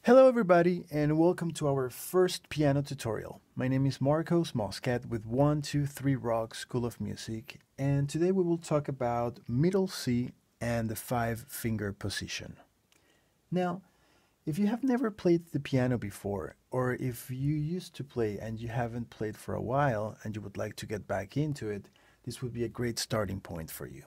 Hello everybody and welcome to our first piano tutorial. My name is Marcos Moscat with 123 Rock School of Music, and today we will talk about middle C and the 5-finger position. Now, if you have never played the piano before, or if you used to play and you haven't played for a while and you would like to get back into it, this would be a great starting point for you.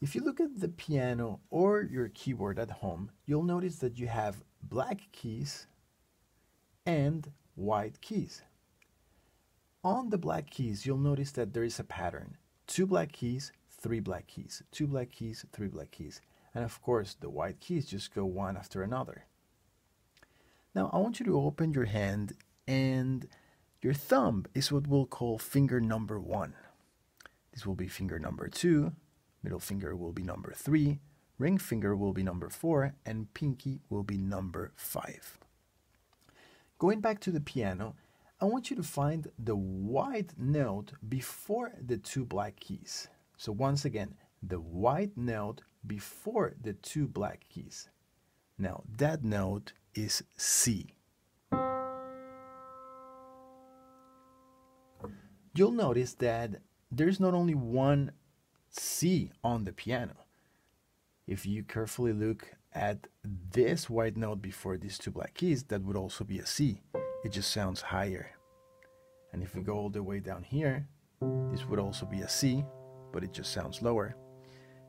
If you look at the piano or your keyboard at home, you'll notice that you have black keys and white keys. On the black keys, you'll notice that there is a pattern. 2 black keys, 3 black keys, 2 black keys, 3 black keys. And of course, the white keys just go one after another. Now, I want you to open your hand, and your thumb is what we'll call finger number 1. This will be finger number 2. Middle finger will be number 3, ring finger will be number 4, and pinky will be number 5. Going back to the piano, I want you to find the white note before the 2 black keys. So once again, the white note before the 2 black keys. Now that note is C. You'll notice that there's not only one C on the piano. If you carefully look at this white note before these 2 black keys, that would also be a C. It just sounds higher. And if we go all the way down here, this would also be a C, but it just sounds lower.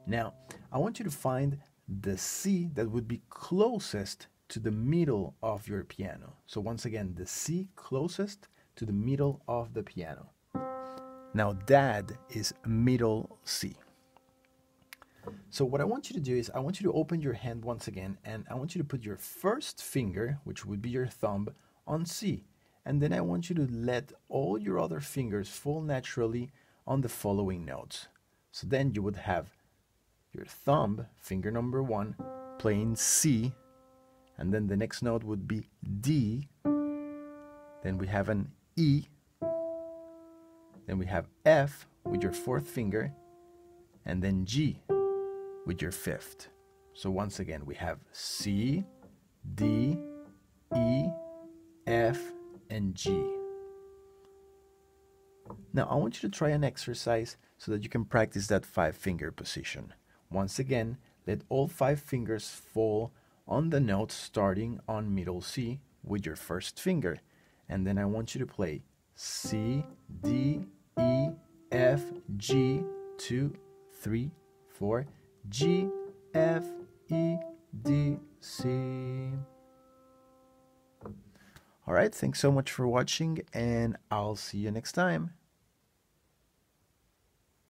Now, I want you to find the C that would be closest to the middle of your piano. So once again, the C closest to the middle of the piano. Now that is middle C. So what I want you to do is I want you to open your hand once again, and I want you to put your first finger, which would be your thumb, on C. And then I want you to let all your other fingers fall naturally on the following notes. So then you would have your thumb, finger number 1, playing C, and then the next note would be D. Then we have an E. Then we have F with your 4th finger, and then G with your 5th. So once again, we have C, D, E, F, and G. Now I want you to try an exercise so that you can practice that 5-finger position. Once again, let all 5 fingers fall on the notes starting on middle C with your first finger. And then I want you to play C, D, E, F, G, 2, 3, 4, G, F, E, D, C. Alright, thanks so much for watching, and I'll see you next time.